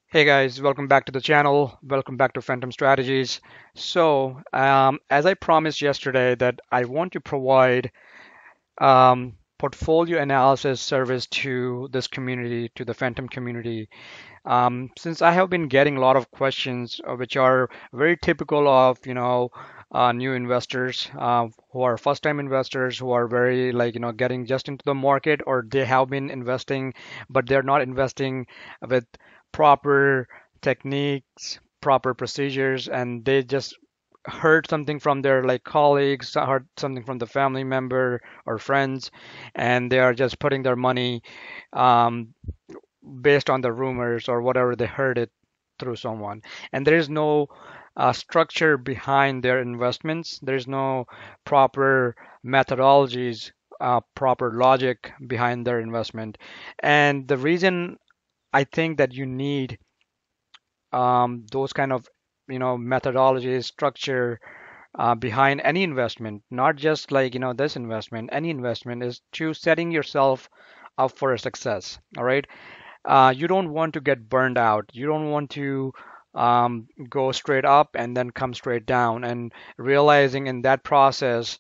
Hey guys, welcome back to the channel. Welcome back to Phantom Strategies. As I promised yesterday, that I want to provide portfolio analysis service to this community, to the Phantom community. Since I have been getting a lot of questions, which are very typical of, new investors who are first-time investors who are very getting just into the market, or they have been investing, but they're not investing with proper techniques, proper procedures, and they just heard something from their colleagues, heard something from the family member or friends, and they are just putting their money um, based on the rumors or whatever they heard it through someone. And there is no structure behind their investments. There's no proper methodologies, proper logic behind their investment. And the reason I think that you need those kind of methodologies, structure behind any investment, not just this investment, any investment, is to setting yourself up for a success. All right. You don't want to get burned out. You don't want to go straight up and then come straight down, and realizing in that process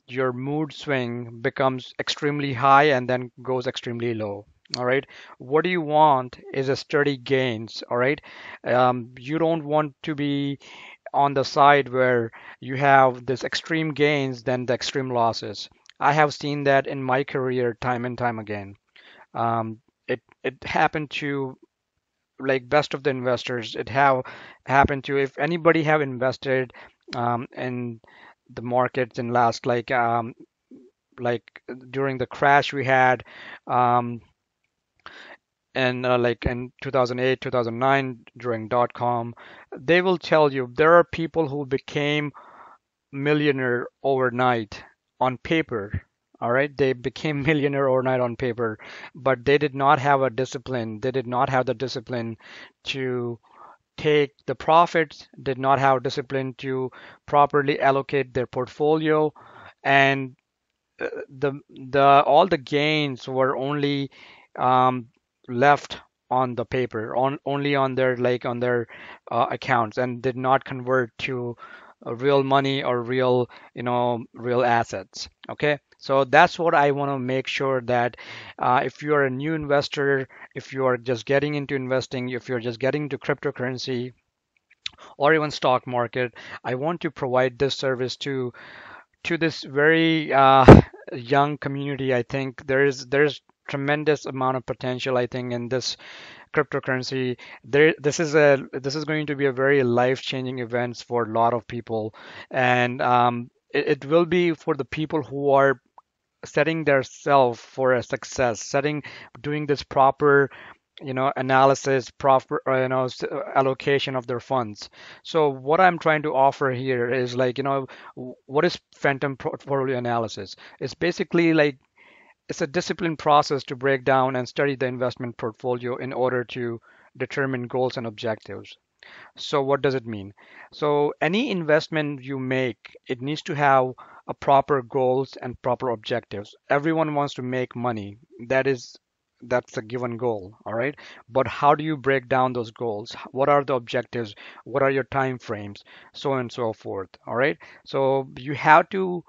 your mood swing becomes extremely high and then goes extremely low. All right. What do you want is a steady gains. All right. You don't want to be on the side where you have this extreme gains, then the extreme losses. I have seen that in my career time and time again. It happened to best of the investors. It have happened to, if anybody have invested in the markets in last like during the crash we had um, and like in 2008 2009 during dot com, they will tell you there are people who became millionaire overnight on paper. All right, they became millionaire overnight on paper, but they did not have a discipline. They did not have the discipline to take the profits, did not have discipline to properly allocate their portfolio, and the all the gains were only um, left on the paper, on only on their on their accounts, and did not convert to real money or real real assets. Okay, so that's what I want to make sure that if you are a new investor, if you are just getting into investing, if you're just getting into cryptocurrency or even stock market, I want to provide this service to this very young community. I think there's tremendous amount of potential, I think, in this cryptocurrency. This is going to be a very life-changing event for a lot of people, and it will be for the people who are setting their self for a success, setting doing this proper analysis, proper allocation of their funds. So what I'm trying to offer here is what is phantom portfolio analysis? It's basically like it's a disciplined process to break down and study the investment portfolio in order to determine goals and objectives. So what does it mean? So any investment you make, it needs to have a proper goals and proper objectives. Everyone wants to make money. That's a given goal, all right? But how do you break down those goals? What are the objectives? What are your time frames? So on and so forth, all right? So you have to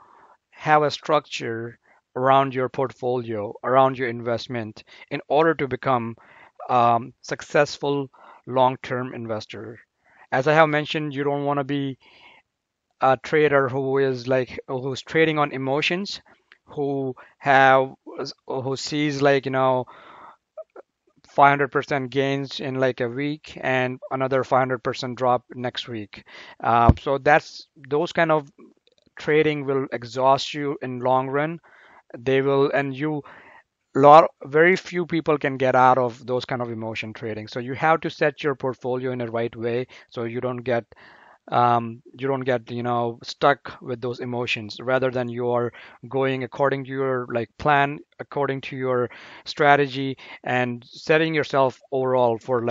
have a structure around your portfolio, around your investment, in order to become successful long-term investor. As I have mentioned, you don't want to be a trader who is who's trading on emotions, who have who sees 500% gains in like a week and another 500% drop next week. So that's those kind of trading will exhaust you in long run. They will, and you lot very few people can get out of those kind of emotion trading. So you have to set your portfolio in the right way so you don't get stuck with those emotions, rather than you're going according to your plan, according to your strategy, and setting yourself overall for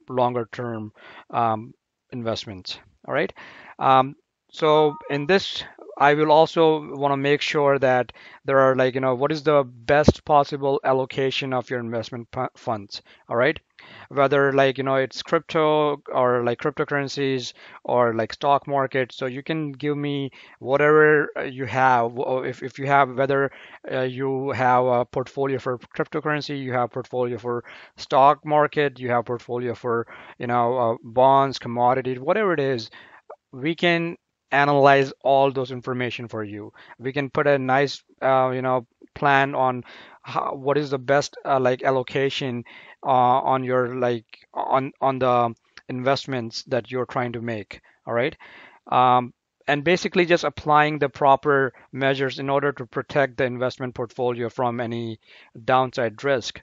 longer term um, investments. All right. um, so in this I will also want to make sure that there are like, what is the best possible allocation of your investment funds, all right? Whether like, it's crypto or like cryptocurrencies or like stock market. So you can give me whatever you have. If you have, whether you have a portfolio for cryptocurrency, you have portfolio for stock market, you have portfolio for, bonds, commodities, whatever it is, we can analyze all those information for you. We can put a nice, plan on what is the best like allocation on your like on the investments that you're trying to make. All right. Um, and basically just applying the proper measures in order to protect the investment portfolio from any downside risk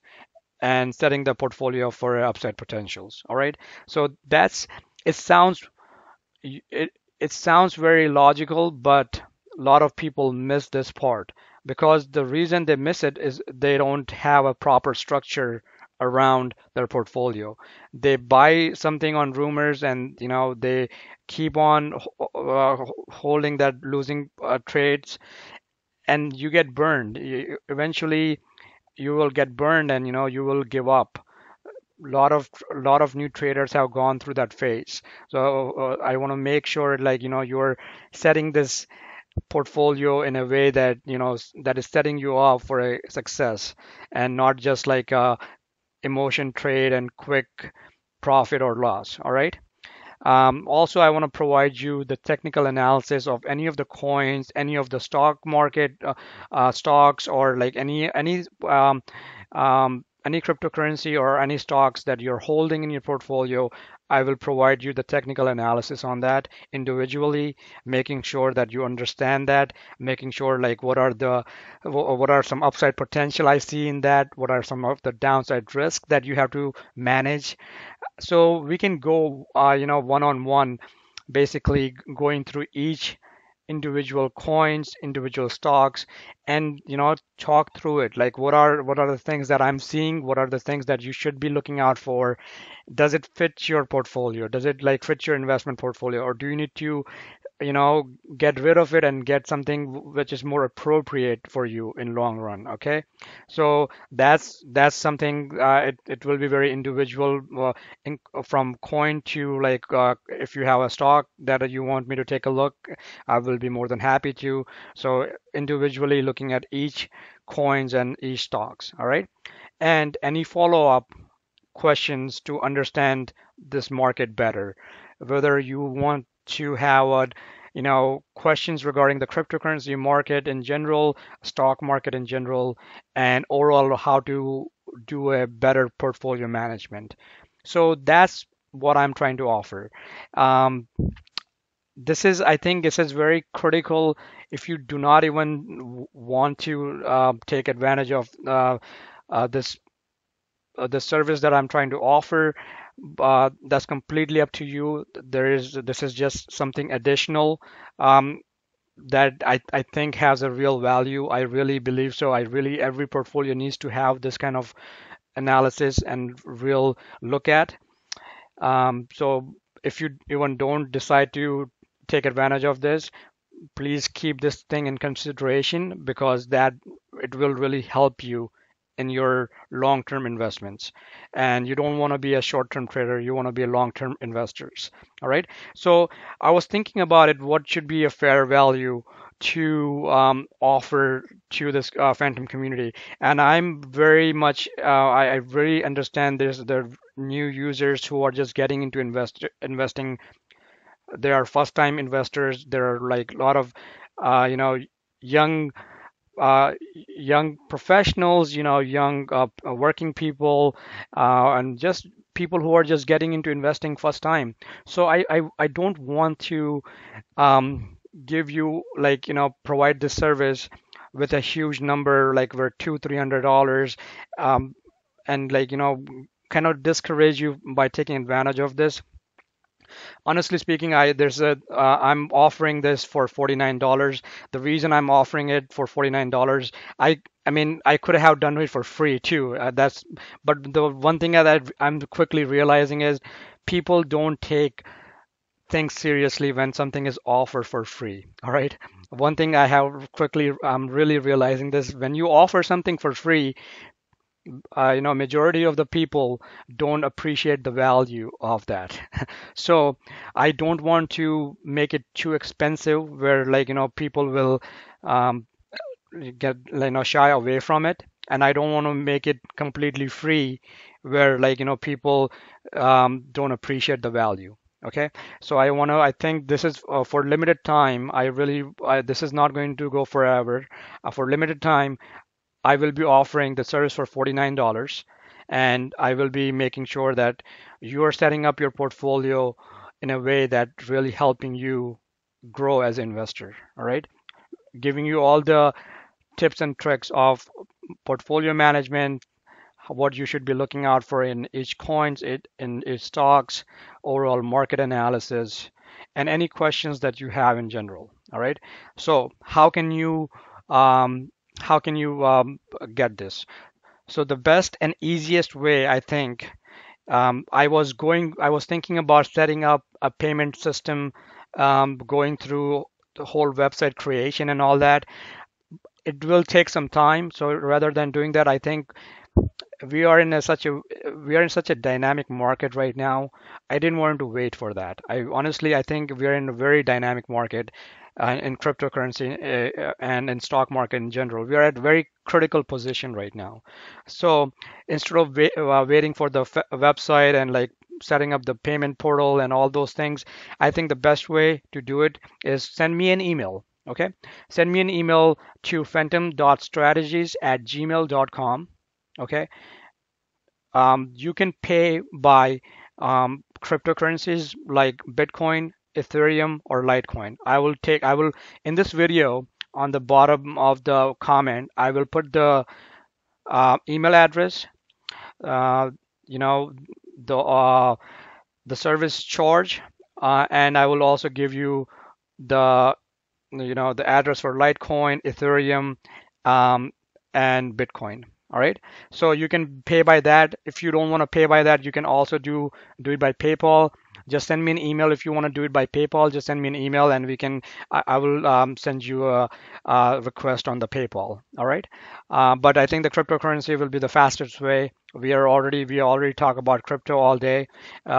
and setting the portfolio for upside potentials. All right. So that's it sounds it it sounds very logical, but a lot of people miss this part because the reason they miss it is they don't have a proper structure around their portfolio. They buy something on rumors and they keep on holding that losing trades and you get burned. Eventually you will get burned and you will give up. Lot of new traders have gone through that phase. So I want to make sure like you're setting this portfolio in a way that that is setting you up for a success and not just like a emotion trade and quick profit or loss. All right. Also, I want to provide you the technical analysis of any of the coins, any of the stock market stocks, or like any cryptocurrency or any stocks that you're holding in your portfolio. I will provide you the technical analysis on that individually, making sure that you understand that, making sure like what are some upside potential I see in that, what are some of the downside risk that you have to manage, so we can go, one on one, basically going through each individual coins, individual stocks, and talk through it. Like what are the things that I'm seeing? What are the things that you should be looking out for? Does it fit your portfolio? Does it like fit your investment portfolio, or do you need to get rid of it and get something which is more appropriate for you in long run? Okay, so that's something, it will be very individual, from coin to like, if you have a stock that you want me to take a look, I will be more than happy to. So individually looking at each coins and each stocks. All right, and any follow up questions to understand this market better. Whether you want to have questions regarding the cryptocurrency market in general, stock market in general, and overall how to do a better portfolio management. So that's what I'm trying to offer. Um, I think this is very critical if you do not even want to take advantage of this the service that I'm trying to offer. That's completely up to you. This is just something additional, um, that I think has a real value. I really believe so. Every portfolio needs to have this kind of analysis and real look at. So if you even don't decide to take advantage of this, please keep this thing in consideration because that it will really help you in your long-term investments. And you don't want to be a short-term trader, you want to be a long-term investors. All right, so I was thinking about it, what should be a fair value to offer to this phantom community. And I'm very much I really understand there's the new users who are just getting into investing. There are first time investors, there are like a lot of young young professionals, young working people, and just people who are just getting into investing first time. So I don't want to give you like provide this service with a huge number like we're $200-300, um, and like cannot discourage you by taking advantage of this. Honestly speaking, I'm offering this for $49. The reason I'm offering it for $49, I mean I could have done it for free too. That's But the one thing that I'm quickly realizing is people don't take things seriously when something is offered for free. All right. One thing I have quickly, I'm really realizing this: when you offer something for free, majority of the people don't appreciate the value of that. So I don't want to make it too expensive where people will um, get shy away from it, and I don't want to make it completely free where people don't appreciate the value. Okay, so I think this is for limited time. This is not going to go forever. For limited time, I will be offering the service for $49, and I will be making sure that you are setting up your portfolio in a way that really helping you grow as an investor. All right, giving you all the tips and tricks of portfolio management, what you should be looking out for in each coins, in each stocks, overall market analysis, and any questions that you have in general. All right. So um, how can you get this? So the best and easiest way, I think, I was thinking about setting up a payment system, going through the whole website creation and all that. It will take some time. So rather than doing that, I think we are in a, such a we are in such a dynamic market right now. I didn't want to wait for that. I think we are in a very dynamic market in cryptocurrency and in stock market in general. We are at a very critical position right now. So instead of waiting for the website and setting up the payment portal and all those things, I think the best way to do it is send me an email. Okay, send me an email to phantom.strategies@gmail.com. Okay, you can pay by cryptocurrencies like Bitcoin, Ethereum, or Litecoin. I will, in this video, on the bottom of the comment, I will put the email address, uh, you know, the service charge, and I will also give you the, the address for Litecoin, Ethereum, um, and Bitcoin. All right. So you can pay by that. If you don't want to pay by that, you can also do it by PayPal. Just send me an email if you want to do it by PayPal. Just send me an email, and I will send you a request on the PayPal. All right. But I think the cryptocurrency will be the fastest way. We already talk about crypto all day,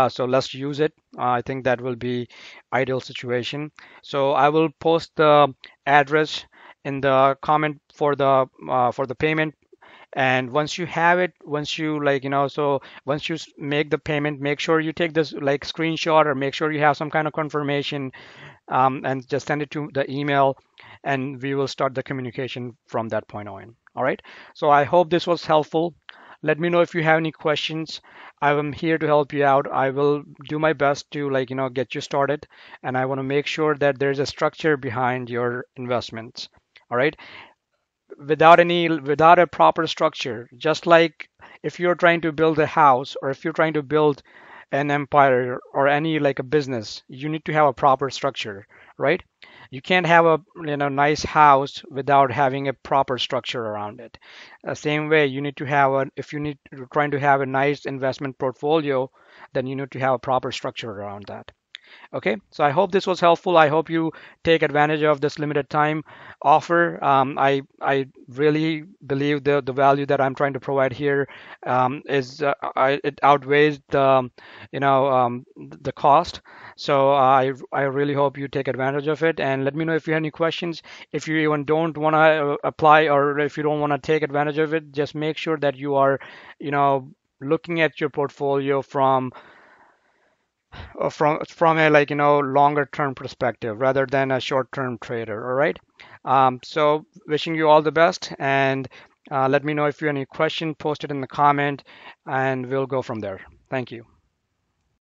so let's use it. I think that will be ideal situation. So I will post the address in the comment for the payment. And once you have it, once you so once you make the payment, make sure you take this screenshot, or make sure you have some kind of confirmation, and just send it to the email, and we will start the communication from that point on. All right. So I hope this was helpful. Let me know if you have any questions. I am here to help you out. I will do my best to get you started, and I want to make sure that there's a structure behind your investments. All right. Without a proper structure, just like if you're trying to build a house, or if you're trying to build an empire or any like a business, you need to have a proper structure, right? You can't have a nice house without having a proper structure around it. Same way, you need to have a if you need you're trying to have a nice investment portfolio, then you need to have a proper structure around that. Okay, so I hope this was helpful. I hope you take advantage of this limited time offer. I really believe the value that I'm trying to provide here it outweighs the cost. So I really hope you take advantage of it, and let me know if you have any questions. If you even don't want to apply, or if you don't want to take advantage of it, just make sure that you are you know looking at your portfolio from a longer term perspective rather than a short term trader. All right. So wishing you all the best, and let me know if you have any question, post it in the comment, and we'll go from there. Thank you.